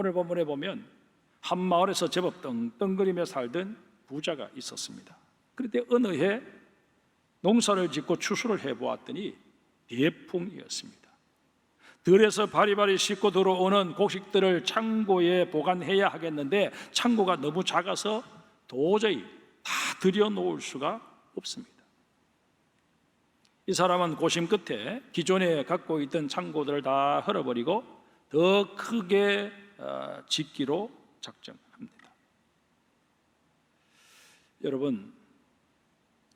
오늘 본문에 보면 한 마을에서 제법 떵떵거리며 살던 부자가 있었습니다. 그런데 어느 해 농사를 짓고 추수를 해보았더니 대풍이었습니다. 들에서 바리바리 싣고 들어오는 곡식들을 창고에 보관해야 하겠는데 창고가 너무 작아서 도저히 다 들여놓을 수가 없습니다. 이 사람은 고심 끝에 기존에 갖고 있던 창고들을 다 헐어버리고 더 크게 짓기로 작정합니다. 여러분,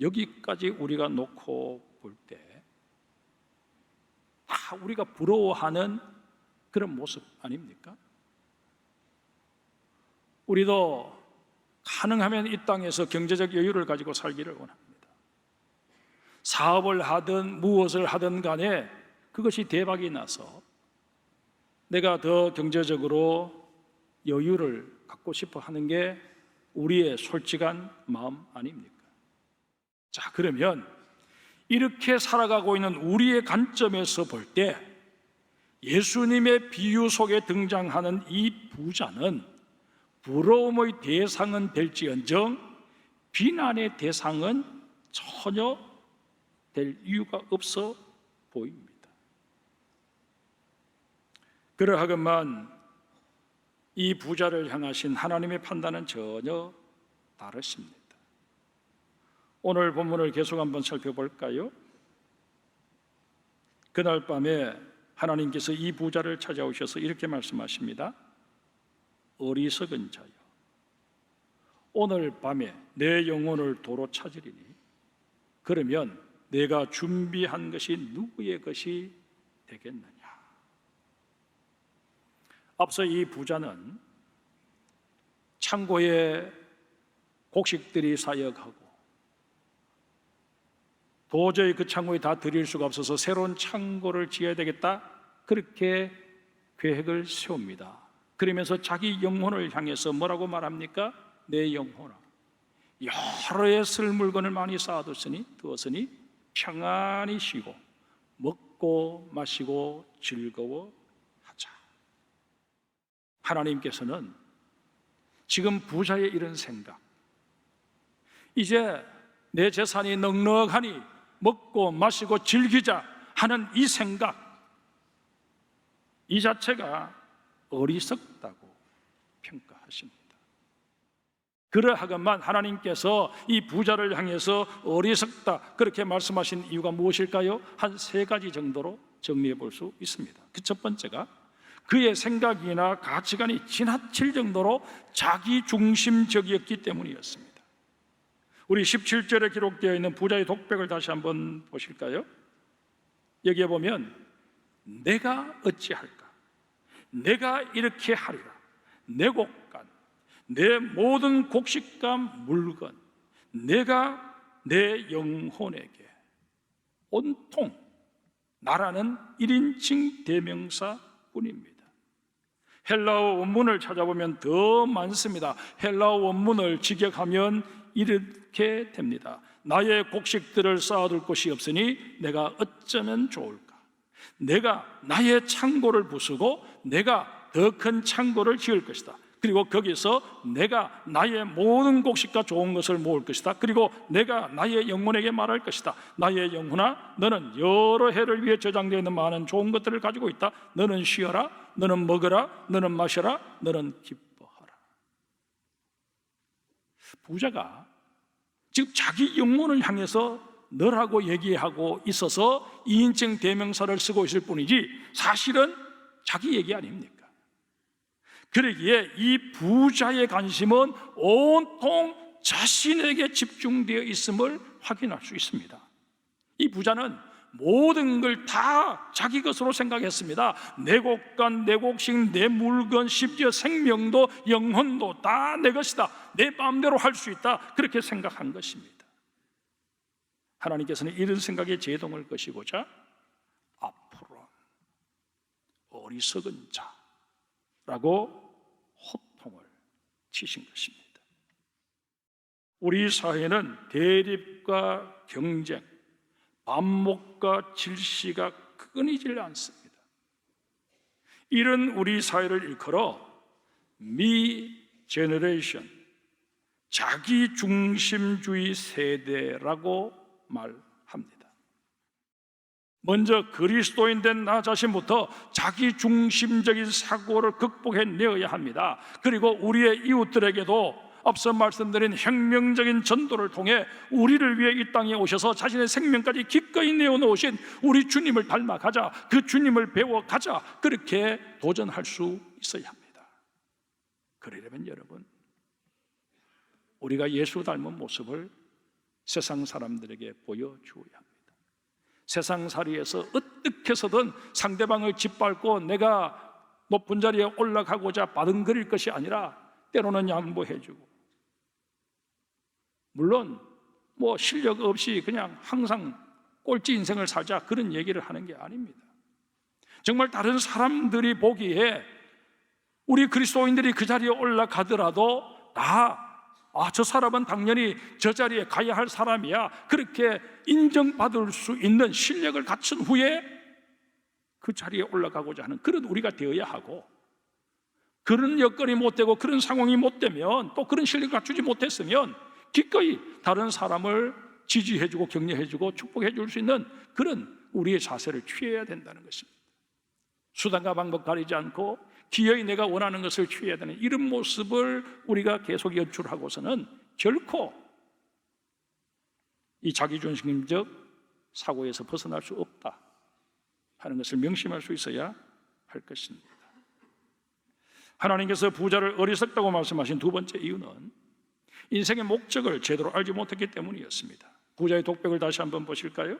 여기까지 우리가 놓고 볼 때 다 우리가 부러워하는 그런 모습 아닙니까? 우리도 가능하면 이 땅에서 경제적 여유를 가지고 살기를 원합니다. 사업을 하든 무엇을 하든 간에 그것이 대박이 나서 내가 더 경제적으로 여유를 갖고 싶어 하는 게 우리의 솔직한 마음 아닙니까? 자, 그러면 이렇게 살아가고 있는 우리의 관점에서 볼 때 예수님의 비유 속에 등장하는 이 부자는 부러움의 대상은 될지언정 비난의 대상은 전혀 될 이유가 없어 보입니다. 그러하건만 이 부자를 향하신 하나님의 판단은 전혀 다르십니다. 오늘 본문을 계속 한번 살펴볼까요? 그날 밤에 하나님께서 이 부자를 찾아오셔서 이렇게 말씀하십니다. 어리석은 자여, 오늘 밤에 내 영혼을 도로 찾으리니 그러면 내가 준비한 것이 누구의 것이 되겠느냐. 앞서 이 부자는 창고에 곡식들이 쌓여가고 도저히 그 창고에 다 들일 수가 없어서 새로운 창고를 지어야 되겠다, 그렇게 계획을 세웁니다. 그러면서 자기 영혼을 향해서 뭐라고 말합니까? 내 영혼아, 여러 해 쓸 물건을 많이 쌓아두었으니 평안히 쉬고 먹고 마시고 즐거워하자. 하나님께서는 지금 부자의 이런 생각, 이제 내 재산이 넉넉하니 먹고 마시고 즐기자 하는 이 생각, 이 자체가 어리석다고 평가하십니다. 그러하건만 하나님께서 이 부자를 향해서 어리석다 그렇게 말씀하신 이유가 무엇일까요? 한 세 가지 정도로 정리해 볼 수 있습니다. 그 첫 번째가 그의 생각이나 가치관이 지나칠 정도로 자기중심적이었기 때문이었습니다. 우리 17절에 기록되어 있는 부자의 독백을 다시 한번 보실까요? 여기에 보면 내가 어찌할까? 내가 이렇게 하리라. 내 곡간, 내 모든 곡식과 물건, 내가 내 영혼에게 온통 나라는 1인칭 대명사뿐입니다. 헬라어 원문을 찾아보면 더 많습니다. 헬라어 원문을 직역하면 이렇게 됩니다. 나의 곡식들을 쌓아둘 곳이 없으니 내가 어쩌면 좋을까? 내가 나의 창고를 부수고 내가 더 큰 창고를 지을 것이다. 그리고 거기서 내가 나의 모든 곡식과 좋은 것을 모을 것이다. 그리고 내가 나의 영혼에게 말할 것이다. 나의 영혼아, 너는 여러 해를 위해 저장되어 있는 많은 좋은 것들을 가지고 있다. 너는 쉬어라, 너는 먹어라, 너는 마셔라, 너는 기뻐하라. 부자가 지금 자기 영혼을 향해서 너라고 얘기하고 있어서 2인칭 대명사를 쓰고 있을 뿐이지 사실은 자기 얘기 아닙니까? 그러기에 이 부자의 관심은 온통 자신에게 집중되어 있음을 확인할 수 있습니다. 이 부자는 모든 걸 다 자기 것으로 생각했습니다. 내 곡간, 내 곡식, 내 물건, 심지어 생명도 영혼도 다 내 것이다. 내 마음대로 할 수 있다. 그렇게 생각한 것입니다. 하나님께서는 이런 생각에 제동을 거시고자 앞으로 어리석은 자라고 호통을 치신 것입니다. 우리 사회는 대립과 경쟁, 반목과 질시가 끊이질 않습니다. 이런 우리 사회를 일컬어 me generation, 자기 중심주의 세대라고 말합니다. 먼저 그리스도인 된 나 자신부터 자기 중심적인 사고를 극복해내어야 합니다. 그리고 우리의 이웃들에게도 앞서 말씀드린 혁명적인 전도를 통해 우리를 위해 이 땅에 오셔서 자신의 생명까지 기꺼이 내어놓으신 우리 주님을 닮아가자, 그 주님을 배워가자, 그렇게 도전할 수 있어야 합니다. 그러려면 여러분, 우리가 예수 닮은 모습을 세상 사람들에게 보여주어야 합니다. 세상살이에서 어떻게 해서든 상대방을 짓밟고 내가 높은 자리에 올라가고자 바둥거릴 것이 아니라 때로는 양보해주고, 물론 실력 없이 그냥 항상 꼴찌 인생을 살자, 그런 얘기를 하는 게 아닙니다. 정말 다른 사람들이 보기에 우리 그리스도인들이 그 자리에 올라가더라도 저 사람은 당연히 저 자리에 가야 할 사람이야, 그렇게 인정받을 수 있는 실력을 갖춘 후에 그 자리에 올라가고자 하는 그런 우리가 되어야 하고, 그런 여건이 못 되고 그런 상황이 못 되면, 또 그런 실력을 갖추지 못했으면 기꺼이 다른 사람을 지지해주고 격려해주고 축복해줄 수 있는 그런 우리의 자세를 취해야 된다는 것입니다. 수단과 방법 가리지 않고 기어이 내가 원하는 것을 취해야 되는 이런 모습을 우리가 계속 연출하고서는 결코 이 자기중심적 사고에서 벗어날 수 없다 하는 것을 명심할 수 있어야 할 것입니다. 하나님께서 부자를 어리석다고 말씀하신 두 번째 이유는 인생의 목적을 제대로 알지 못했기 때문이었습니다. 부자의 독백을 다시 한번 보실까요?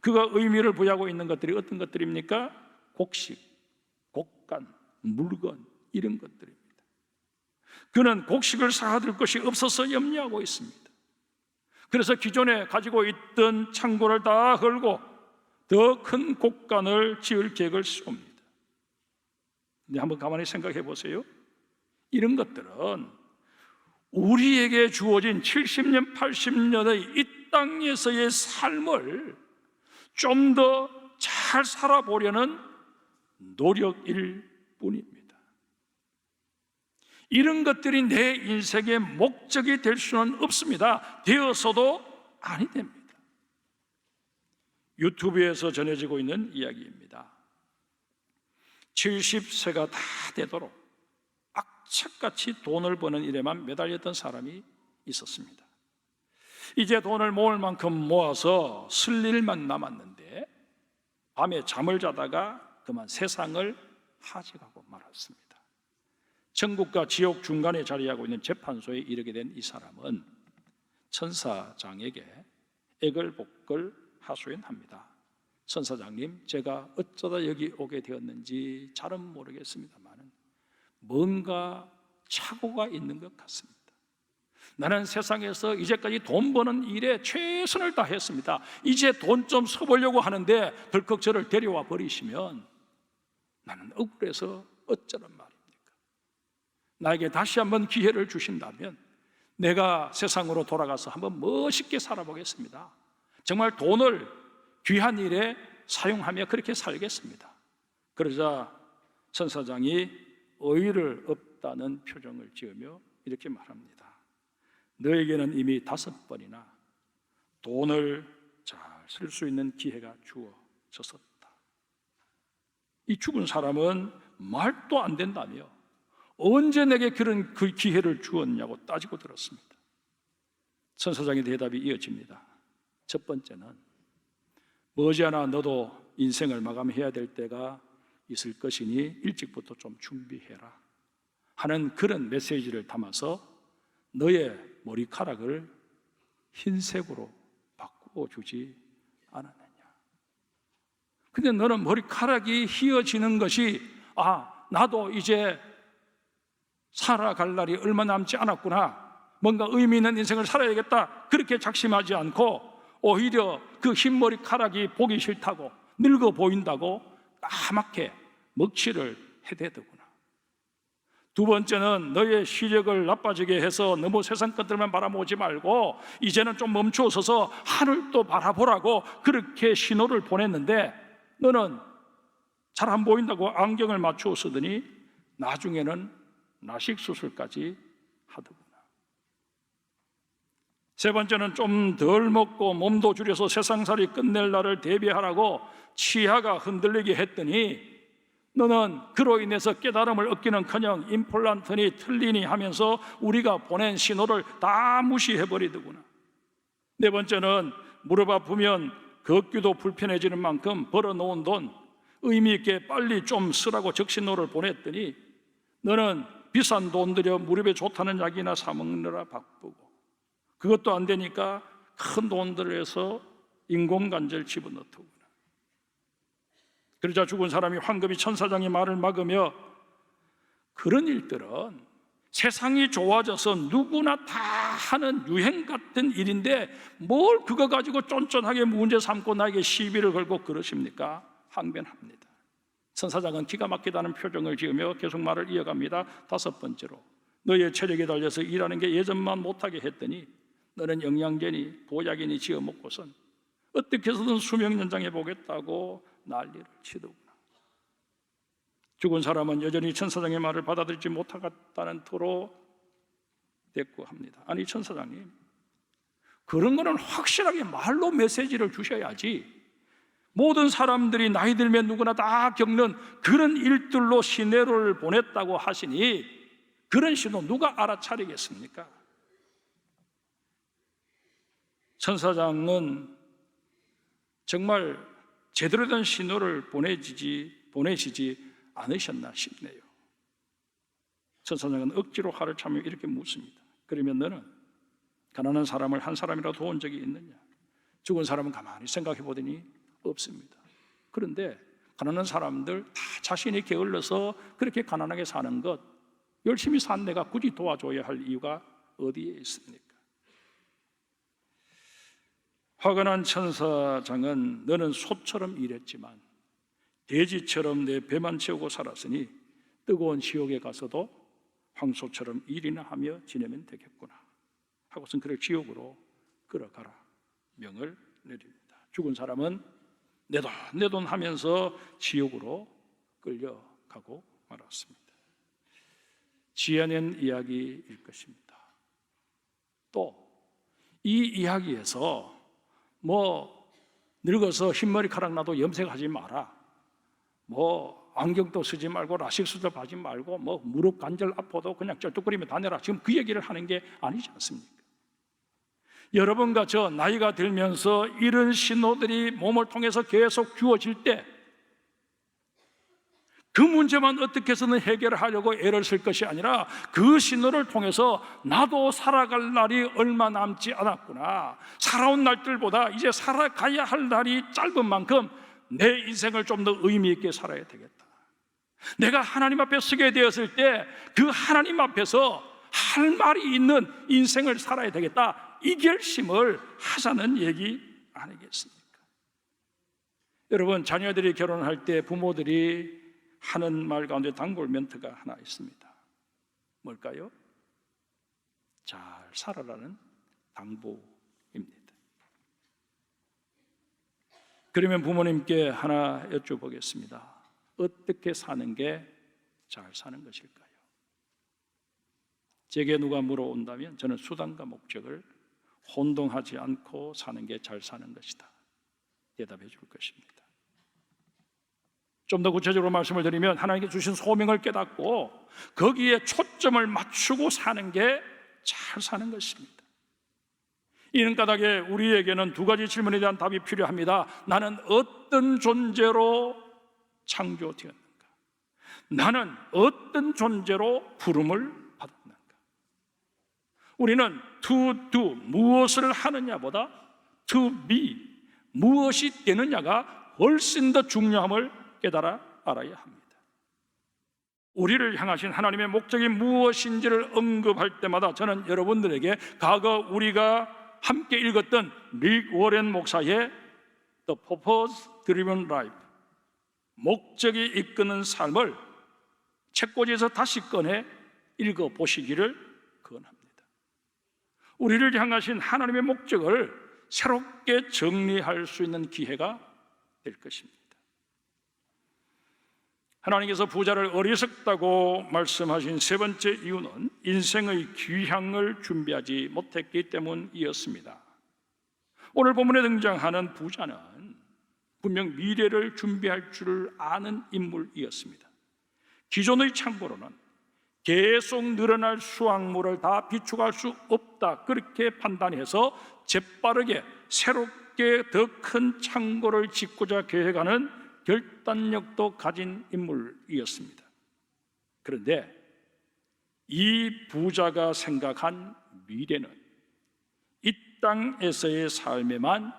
그가 의미를 부여하고 있는 것들이 어떤 것들입니까? 곡식, 곡간, 물건, 이런 것들입니다. 그는 곡식을 사둘 것이 없어서 염려하고 있습니다. 그래서 기존에 가지고 있던 창고를 다 헐고 더 큰 곡간을 지을 계획을 세웁니다. 근데 한번 가만히 생각해 보세요. 이런 것들은 우리에게 주어진 70년, 80년의 이 땅에서의 삶을 좀 더 잘 살아보려는 노력일 뿐입니다. 이런 것들이 내 인생의 목적이 될 수는 없습니다. 되어서도 아니 됩니다. 유튜브에서 전해지고 있는 이야기입니다. 70세가 다 되도록 악착같이 돈을 버는 일에만 매달렸던 사람이 있었습니다. 이제 돈을 모을 만큼 모아서 쓸 일만 남았는데 밤에 잠을 자다가 그만 세상을 하직하고 말았습니다. 천국과 지옥 중간에 자리하고 있는 재판소에 이르게 된 이 사람은 천사장에게 애걸복걸 하소연합니다. 천사장님, 제가 어쩌다 여기 오게 되었는지 잘은 모르겠습니다만 뭔가 착오가 있는 것 같습니다. 나는 세상에서 이제까지 돈 버는 일에 최선을 다했습니다. 이제 돈 좀 써보려고 하는데 덜컥 저를 데려와 버리시면 나는 억울해서 어쩌란 말입니까? 나에게 다시 한번 기회를 주신다면 내가 세상으로 돌아가서 한번 멋있게 살아보겠습니다. 정말 돈을 귀한 일에 사용하며 그렇게 살겠습니다. 그러자 천사장이 어이를 없다는 표정을 지으며 이렇게 말합니다. 너에게는 이미 5번이나 돈을 잘 쓸 수 있는 기회가 주어졌었다. 이 죽은 사람은 말도 안 된다며 언제 내게 그런 그 기회를 주었냐고 따지고 들었습니다. 천사장의 대답이 이어집니다. 첫 번째는 머지않아 너도 인생을 마감해야 될 때가 있을 것이니 일찍부터 좀 준비해라 하는 그런 메시지를 담아서 너의 머리카락을 흰색으로 바꾸어주지 않았느냐. 근데 너는 머리카락이 휘어지는 것이 나도 이제 살아갈 날이 얼마 남지 않았구나, 뭔가 의미 있는 인생을 살아야겠다, 그렇게 작심하지 않고 오히려 그 흰 머리카락이 보기 싫다고 늙어 보인다고 까맣게 먹칠을 해대더구나. 두 번째는 너의 시력을 나빠지게 해서 너무 세상 것들만 바라보지 말고 이제는 좀 멈추어서서 하늘도 바라보라고 그렇게 신호를 보냈는데 너는 잘 안 보인다고 안경을 맞추어 쓰더니 나중에는 라식 수술까지 하더구나. 세 번째는 좀 덜 먹고 몸도 줄여서 세상살이 끝낼 날을 대비하라고 치아가 흔들리게 했더니 너는 그로 인해서 깨달음을 얻기는커녕 임플란트니 틀리니 하면서 우리가 보낸 신호를 다 무시해버리더구나. 네 번째는 무릎 아프면 걷기도 불편해지는 만큼 벌어놓은 돈 의미 있게 빨리 좀 쓰라고 적신호를 보냈더니 너는 비싼 돈 들여 무릎에 좋다는 약이나 사 먹느라 바쁘고 그것도 안 되니까 큰 돈 들여서 인공관절 집어넣더구나. 그러자 죽은 사람이 황급히 천사장의 말을 막으며 그런 일들은 세상이 좋아져서 누구나 다 하는 유행 같은 일인데 뭘 그거 가지고 쫀쫀하게 문제 삼고 나에게 시비를 걸고 그러십니까? 항변합니다. 천사장은 기가 막히다는 표정을 지으며 계속 말을 이어갑니다. 다섯 번째로 너의 체력에 달려서 일하는 게 예전만 못하게 했더니 너는 영양제니 보약이니 지어 먹고선 어떻게 해서든 수명 연장해 보겠다고 난리를 치더구나. 죽은 사람은 여전히 천사장의 말을 받아들이지 못하겠다는 토로 대꾸합니다. 아니 천사장님, 그런 거는 확실하게 말로 메시지를 주셔야지. 모든 사람들이 나이 들면 누구나 다 겪는 그런 일들로 시내로를 보냈다고 하시니 그런 신호 누가 알아차리겠습니까? 천사장은 정말 제대로 된 신호를 보내시지 않으셨나 싶네요. 천사장은 억지로 화를 차며 이렇게 묻습니다. 그러면 너는 가난한 사람을 한 사람이라도 도운 적이 있느냐? 죽은 사람은 가만히 생각해 보더니 없습니다. 그런데 가난한 사람들 다 자신이 게을러서 그렇게 가난하게 사는 것, 열심히 산 내가 굳이 도와줘야 할 이유가 어디에 있습니까? 화가 난 천사장은 너는 소처럼 일했지만 돼지처럼 내 배만 채우고 살았으니 뜨거운 지옥에 가서도 황소처럼 일이나 하며 지내면 되겠구나 하고선 그를 지옥으로 끌어가라 명을 내립니다. 죽은 사람은 내 돈 하면서 지옥으로 끌려가고 말았습니다. 지어낸 이야기일 것입니다. 또 이 이야기에서 늙어서 흰머리카락 나도 염색하지 마라, 안경도 쓰지 말고 라식 수술 하지 말고 무릎 관절 아파도 그냥 쩔뚝거리며 다녀라, 지금 그 얘기를 하는 게 아니지 않습니까? 여러분과 저 나이가 들면서 이런 신호들이 몸을 통해서 계속 주어질 때 그 문제만 어떻게 해서는 해결하려고 애를 쓸 것이 아니라 그 신호를 통해서 나도 살아갈 날이 얼마 남지 않았구나, 살아온 날들보다 이제 살아가야 할 날이 짧은 만큼 내 인생을 좀 더 의미 있게 살아야 되겠다. 내가 하나님 앞에 서게 되었을 때 그 하나님 앞에서 할 말이 있는 인생을 살아야 되겠다, 이 결심을 하자는 얘기 아니겠습니까? 여러분, 자녀들이 결혼할 때 부모들이 하는 말 가운데 단골 멘트가 하나 있습니다. 뭘까요? 잘 살아라는 당부입니다. 그러면 부모님께 하나 여쭤보겠습니다. 어떻게 사는 게 잘 사는 것일까요? 제게 누가 물어온다면 저는 수단과 목적을 혼동하지 않고 사는 게 잘 사는 것이다 대답해 줄 것입니다. 좀 더 구체적으로 말씀을 드리면 하나님께 주신 소명을 깨닫고 거기에 초점을 맞추고 사는 게 잘 사는 것입니다. 이는 까닭에 우리에게는 두 가지 질문에 대한 답이 필요합니다. 나는 어떤 존재로 창조되었는가? 나는 어떤 존재로 부름을 받았는가? 우리는 to do, 무엇을 하느냐보다 to be, 무엇이 되느냐가 훨씬 더 중요함을 깨달아 알아야 합니다. 우리를 향하신 하나님의 목적이 무엇인지를 언급할 때마다 저는 여러분들에게 과거 우리가 함께 읽었던 릭 워렌 목사의 The Purpose Driven Life, 목적이 이끄는 삶을 책꽂이에서 다시 꺼내 읽어보시기를 권합니다. 우리를 향하신 하나님의 목적을 새롭게 정리할 수 있는 기회가 될 것입니다. 하나님께서 부자를 어리석다고 말씀하신 세 번째 이유는 인생의 귀향을 준비하지 못했기 때문이었습니다. 오늘 본문에 등장하는 부자는 분명 미래를 준비할 줄 아는 인물이었습니다. 기존의 창고로는 계속 늘어날 수확물을 다 비축할 수 없다, 그렇게 판단해서 재빠르게 새롭게 더 큰 창고를 짓고자 계획하는 결단력도 가진 인물이었습니다. 그런데 이 부자가 생각한 미래는 이 땅에서의 삶에만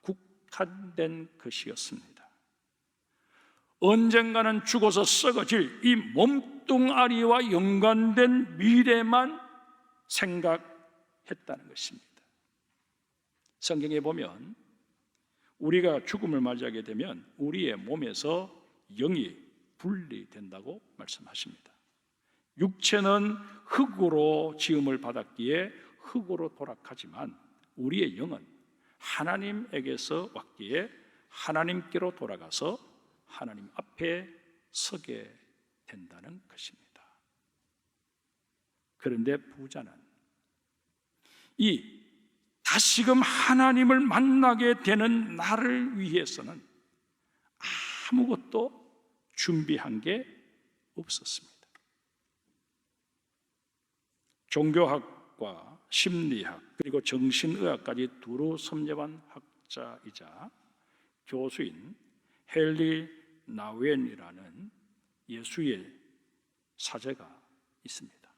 국한된 것이었습니다. 언젠가는 죽어서 썩어질 이 몸뚱아리와 연관된 미래만 생각했다는 것입니다. 성경에 보면 우리가 죽음을 맞이하게 되면 우리의 몸에서 영이 분리된다고 말씀하십니다. 육체는 흙으로 지음을 받았기에 흙으로 돌아가지만 우리의 영은 하나님에게서 왔기에 하나님께로 돌아가서 하나님 앞에 서게 된다는 것입니다. 그런데 부자는 이 다시금 하나님을 만나게 되는 나를 위해서는 아무것도 준비한 게 없었습니다. 종교학과 심리학 그리고 정신의학까지 두루 섭렵한 학자이자 교수인 헨리 나웬이라는 예수의 사제가 있습니다.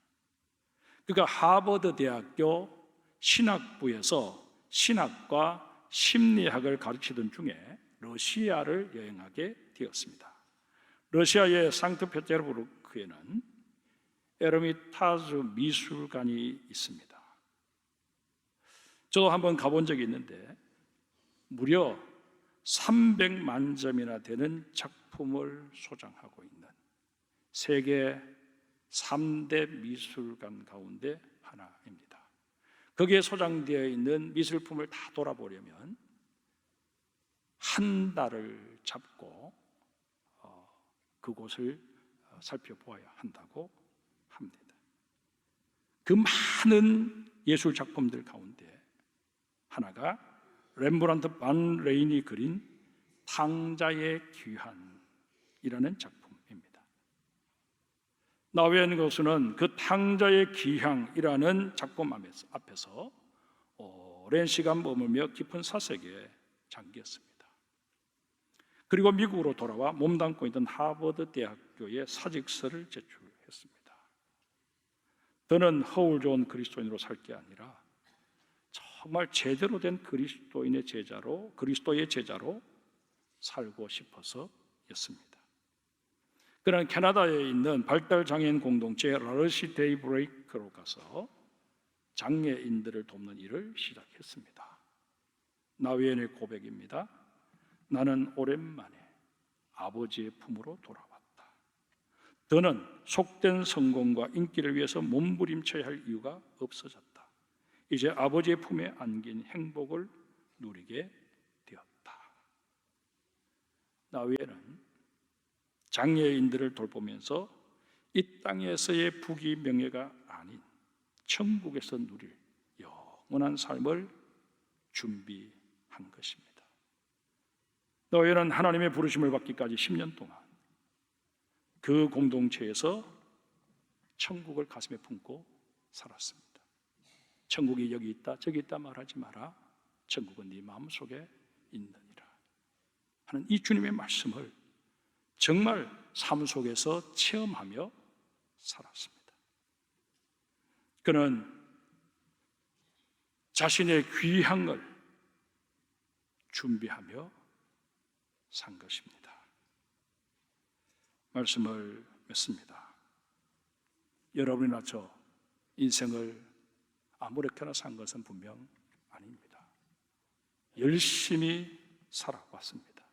그가 하버드 대학교 신학부에서 신학과 심리학을 가르치던 중에 러시아를 여행하게 되었습니다. 러시아의 상트페테르부르크에는 에르미타주 미술관이 있습니다. 저도 한번 가본 적이 있는데 무려 300만 점이나 되는 작품을 소장하고 있는 세계 3대 미술관 가운데 하나입니다. 거기에 소장되어 있는 미술품을 다 돌아보려면 한 달을 잡고 그곳을 살펴보아야 한다고 합니다. 그 많은 예술 작품들 가운데 하나가 렘브란트 반 레인이 그린 탕자의 귀환이라는 작품입니다. 나웨인 교수는 그 탕자의 귀향이라는 작품 앞에서 오랜 시간 머물며 깊은 사색에 잠겼습니다. 그리고 미국으로 돌아와 몸담고 있던 하버드 대학교에 사직서를 제출했습니다. 저는 허울 좋은 그리스도인으로 살 게 아니라 정말 제대로 된 그리스도의 제자로 살고 싶어서였습니다. 그는 캐나다에 있는 발달장애인 공동체 라르시 데이브레이크로 가서 장애인들을 돕는 일을 시작했습니다. 나웨인의 고백입니다. 나는 오랜만에 아버지의 품으로 돌아왔다. 더는 속된 성공과 인기를 위해서 몸부림쳐야 할 이유가 없어졌다. 이제 아버지의 품에 안긴 행복을 누리게 되었다. 나웨인은 장애인들을 돌보면서 이 땅에서의 부귀 명예가 아닌 천국에서 누릴 영원한 삶을 준비한 것입니다. 나웨인은 하나님의 부르심을 받기까지 10년 동안 그 공동체에서 천국을 가슴에 품고 살았습니다. 천국이 여기 있다 저기 있다 말하지 마라. 천국은 네 마음속에 있느니라 하는 이 주님의 말씀을 정말 삶 속에서 체험하며 살았습니다. 그는 자신의 귀향을 준비하며 산 것입니다. 말씀을 맺습니다. 여러분이나 저 인생을 아무렇게나 산 것은 분명 아닙니다. 열심히 살아왔습니다.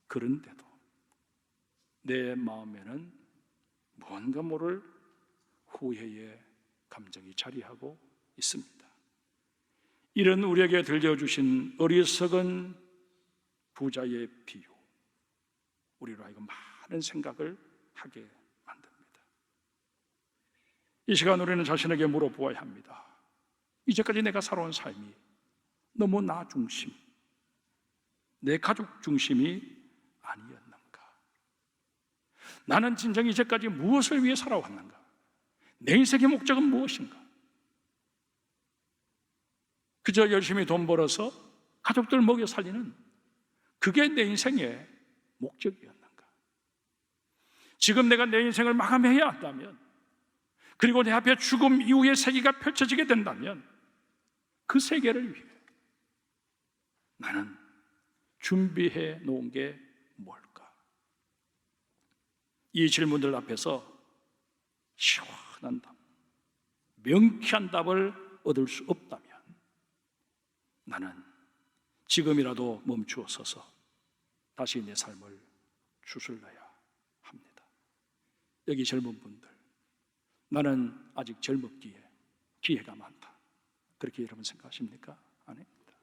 그런데도 내 마음에는 뭔가 모를 후회의 감정이 자리하고 있습니다. 이런 우리에게 들려주신 어리석은 부자의 비유, 우리로 하여금 하는 생각을 하게 만듭니다. 이 시간 우리는 자신에게 물어보아야 합니다. 이제까지 내가 살아온 삶이 너무 나 중심, 내 가족 중심이 아니었는가? 나는 진정 이제까지 무엇을 위해 살아왔는가? 내 인생의 목적은 무엇인가? 그저 열심히 돈 벌어서 가족들 먹여 살리는 그게 내 인생의 목적이었는가? 지금 내가 내 인생을 마감해야 한다면, 그리고 내 앞에 죽음 이후의 세계가 펼쳐지게 된다면 그 세계를 위해 나는 준비해 놓은 게 뭘까? 이 질문들 앞에서 시원한 답, 명쾌한 답을 얻을 수 없다면 나는 지금이라도 멈추어 서서 다시 내 삶을 추스러야 합니다. 여기 젊은 분들, 나는 아직 젊었기에 기회가 많다, 그렇게 여러분 생각하십니까? 아닙니다.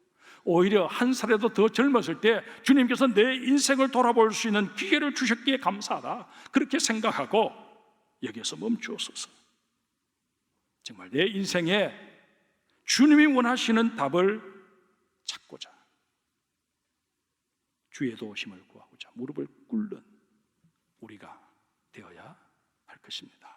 오히려 한 살에도 더 젊었을 때 주님께서 내 인생을 돌아볼 수 있는 기회를 주셨기에 감사하다, 그렇게 생각하고 여기에서 멈추어서서 정말 내 인생에 주님이 원하시는 답을 찾고자, 주의 도우심을 구하고자 무릎을 꿇는 우리가 되어야 할 것입니다.